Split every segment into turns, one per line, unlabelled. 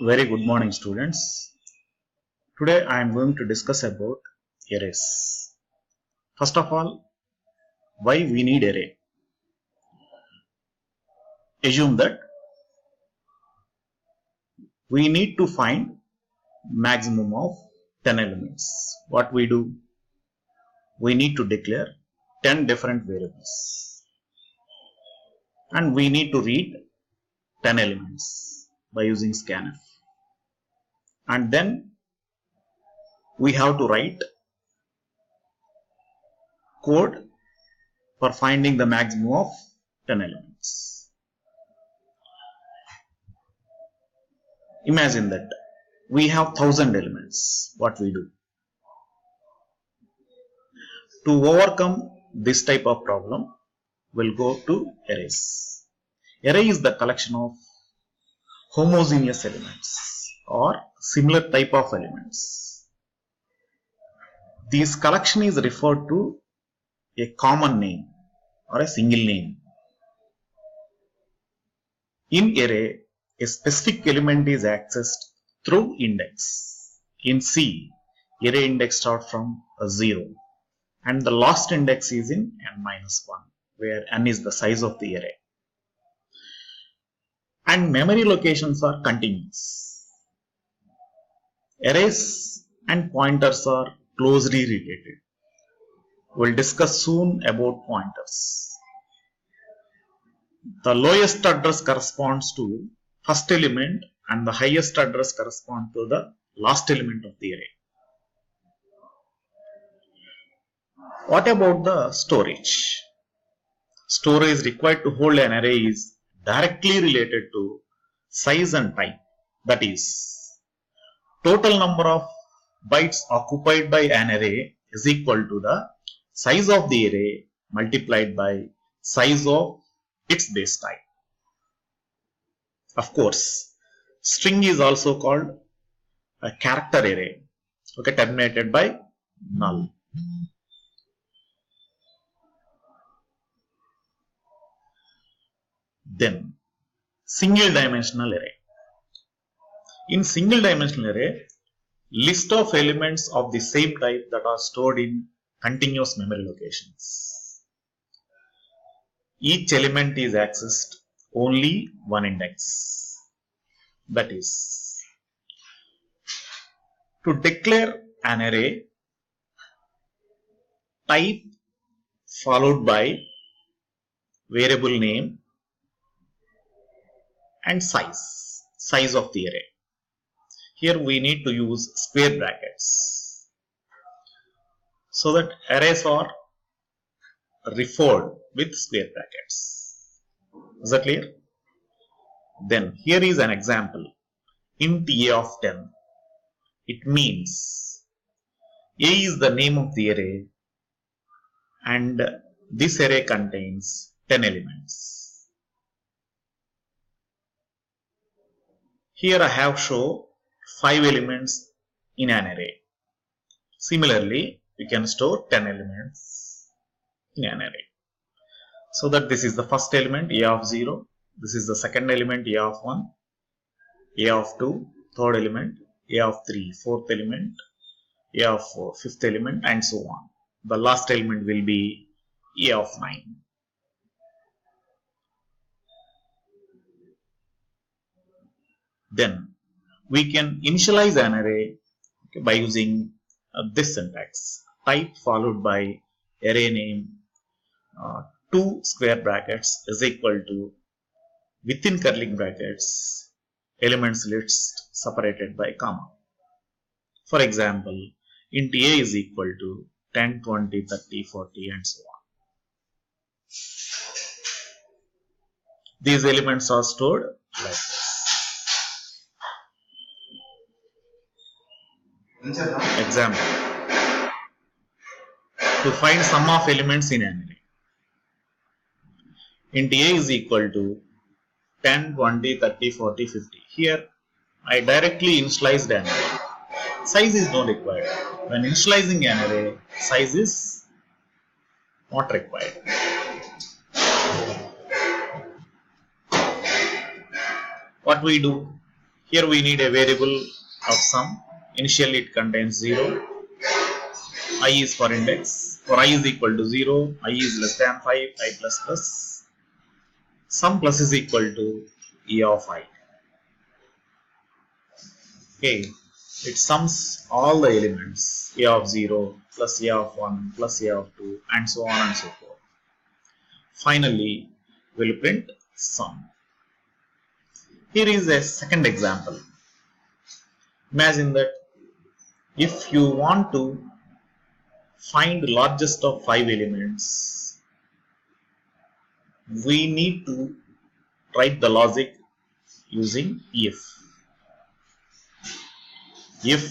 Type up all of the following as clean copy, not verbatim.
Very good morning, students. Today I am going to discuss about arrays. First of all, why we need array? Assume that we need to find maximum of 10 elements. What we do? We need to declare 10 different variables. And we need to read 10 elements by using scanf. And then we have to write code for finding the maximum of 10 elements. Imagine that we have 1000 elements. What we do? To overcome this type of problem, we'll go to arrays. Array is the collection of homogeneous elements or similar type of elements. This collection is referred to a common name or a single name. In array, a specific element is accessed through index. In C, array index starts from 0 and the last index is in n-1, where n is the size of the array. And memory locations are continuous. Arrays and pointers are closely related. We'll discuss soon about pointers. The lowest address corresponds to first element and the highest address corresponds to the last element of the array. What about the storage? Storage required to hold an array is directly related to size and type. That is, total number of bytes occupied by an array is equal to the size of the array multiplied by size of its base type. Of course, string is also called a character array, terminated by null. Then, single dimensional array. In single dimensional array, list of elements of the same type that are stored in continuous memory locations. Each element is accessed only one index. That is, to declare an array, type followed by variable name and size of the array. Here we need to use square brackets so that arrays are referred with square brackets. Is that clear? Then here is an example. Int a of 10. It means a is the name of the array and this array contains 10 elements. Here I have shown 5 elements in an array. Similarly, we can store 10 elements in an array. So that this is the first element a of 0, this is the second element a of 1, a of 2, third element, a of 3, fourth element, a of 4, fifth element, and so on. The last element will be a of 9. Then we can initialize an array by using this syntax: type followed by array name, 2 square brackets is equal to, within curly brackets, elements list separated by comma. For example, int a is equal to 10, 20, 30, 40 and so on. These elements are stored like this. Example: to find sum of elements in an array, int a is equal to 10, 20, 30, 40, 50. Here I directly initialized an array. Size is not required. When initializing an array, size is not required. What we do? Here we need a variable of sum. Initially it contains 0. I is for index. For I is equal to 0, I is less than 5, I plus plus. Sum plus is equal to E of I. Okay, it sums all the elements A of 0 plus A of 1 plus A of 2 and so on and so forth. Finally, we'll print sum. Here is a second example. Imagine that if you want to find the largest of 5 elements, we need to write the logic using if. If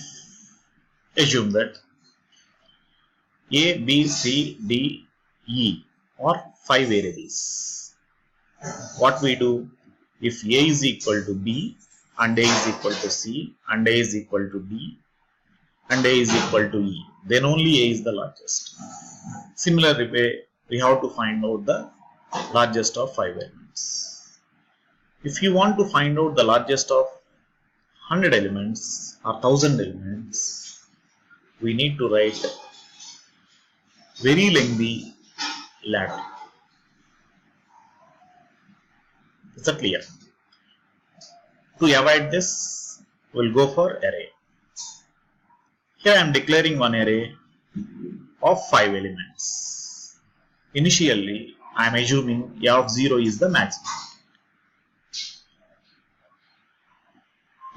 assume that A, B, C, D, E are 5 variables. What we do? If A is equal to B and A is equal to C and A is equal to D and A is equal to E, then only A is the largest. Similarly, we have to find out the largest of 5 elements. If you want to find out the largest of 100 elements or 1000 elements, we need to write very lengthy ladder. Is that clear? To avoid this, we'll go for array. Here I am declaring one array of 5 elements. Initially, I am assuming A of 0 is the maximum.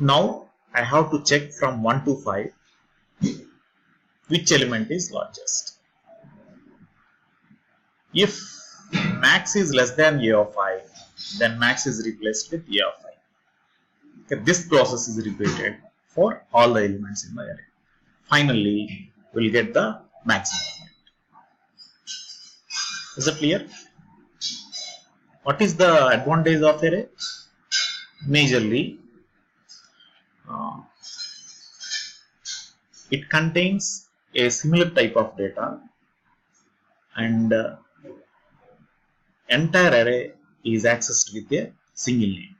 Now, I have to check from 1 to 5 which element is largest. If max is less than A of I, then max is replaced with A of I. Okay, this process is repeated for all the elements in the array. Finally, we will get the maximum. Is it clear? What is the advantage of array? Majorly, it contains a similar type of data, and entire array is accessed with a single name.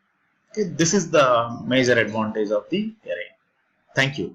Okay, this is the major advantage of the array. Thank you.